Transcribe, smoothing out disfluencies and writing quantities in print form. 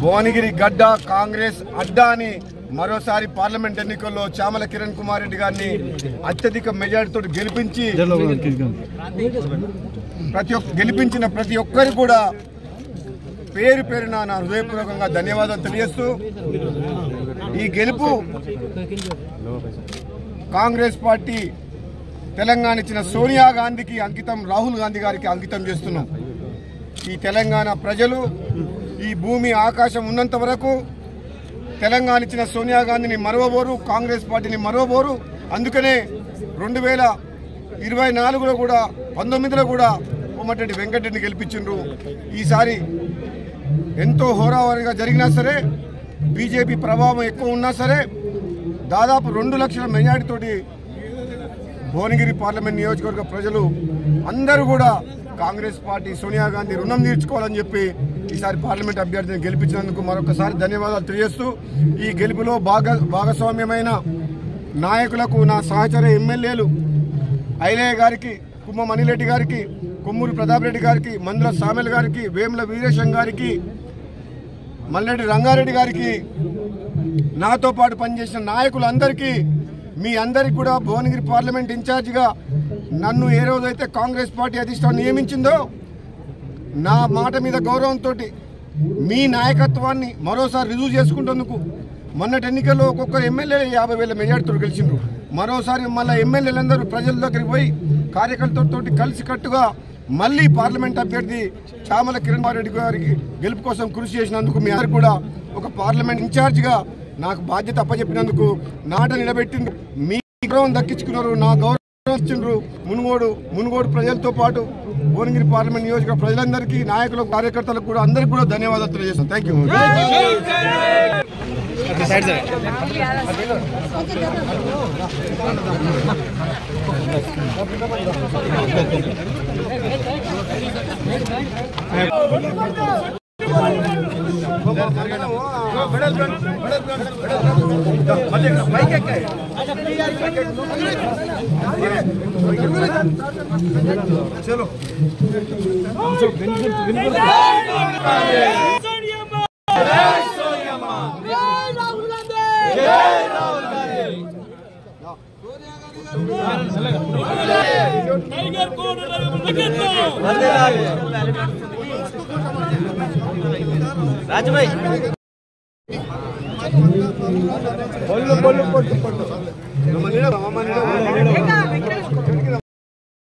భువనగిరి గడ్డ కాంగ్రెస్ అడ్డా అని మరోసారి పార్లమెంట్ ఎన్నికల్లో చామల కిరణ్ కుమార్ రెడ్డి గారిని అత్యధిక మెజారిటీతో గెలిపించిన ప్రతి ఒక్కరు కూడా పేరు పేరున నా హృదయపూర్వకంగా ధన్యవాదాలు తెలియజేస్తూ ఈ గెలుపు కాంగ్రెస్ పార్టీ తెలంగాణ ఇచ్చిన సోనియా గాంధీకి అంకితం, రాహుల్ గాంధీ గారికి అంకితం చేస్తున్నాం. ఈ తెలంగాణ ప్రజలు ఈ భూమి ఆకాశం ఉన్నంత వరకు తెలంగాణ ఇచ్చిన సోనియా గాంధీని మరవబోరు, కాంగ్రెస్ పార్టీని మరవబోరు. అందుకనే 2024లో కూడా 19లో కూడా కోమటిరెడ్డి వెంకటరెడ్డిని గెలిపించిండ్రు. ఈసారి ఎంతో హోరాహోరీగా జరిగినా సరే, బీజేపీ ప్రభావం ఎక్కువ ఉన్నా సరే, దాదాపు 2 లక్షల మెజారిటీతోటి భువనగిరి పార్లమెంట్ నియోజకవర్గ ప్రజలు అందరూ కూడా కాంగ్రెస్ పార్టీ సోనియా గాంధీ రుణం తీర్చుకోవాలని చెప్పి ఈసారి పార్లమెంట్ అభ్యర్థిని గెలిపించినందుకు మరొకసారి ధన్యవాదాలు తెలియజేస్తూ ఈ గెలుపులో భాగస్వామ్యమైన నాయకులకు, నా సహచర ఎమ్మెల్యేలు ఐలయ్య గారికి, కుమ్మ మణిరెడ్డి గారికి, కొమ్మూరి ప్రతాప్ రెడ్డి గారికి, మందుల సామెల్ గారికి, వేముల వీరేశం గారికి, మల్లెడ్డి రంగారెడ్డి గారికి, నాతో పాటు పనిచేసిన నాయకులందరికీ, మీ అందరికి కూడా భువనగిరి పార్లమెంట్ ఇన్ఛార్జిగా నన్ను ఏ రోజైతే కాంగ్రెస్ పార్టీ అధిష్టానం నియమించిందో నా మాట మీద గౌరవంతో మీ నాయకత్వాన్ని మరోసారి రుజువు చేసుకుంటేందుకు మొన్నటి ఎన్నికల్లో ఒక్కొక్క ఎమ్మెల్యే 50,000 మెజార్టీతో గెలిచిండ్రు. మరోసారి మళ్ళీ ఎమ్మెల్యేలందరూ ప్రజల దగ్గరికి పోయి కార్యకర్తలతో కలిసికట్టుగా మళ్ళీ పార్లమెంట్ అభ్యర్థి చామల కిరణ్ కుమార్ రెడ్డి గారికి గెలుపు కోసం కృషి చేసినందుకు మీ అందరూ కూడా ఒక పార్లమెంట్ ఇన్ఛార్జిగా నాకు బాధ్యత అప్పచెప్పినందుకు నాట నిలబెట్టిండ్రు. మీ గౌరవం దక్కించుకున్నారు, నా గౌరవం ఇచ్చిండ్రు. మునుగోడు ప్రజలతో పాటు భువనగిరి పార్లమెంట్ నియోజకవర్గ ప్రజలందరికీ, నాయకులకు, కార్యకర్తలకు కూడా అందరికీ కూడా ధన్యవాదాలు తెలియజేస్తాను. Thank you. चलो राजू भाई बोलो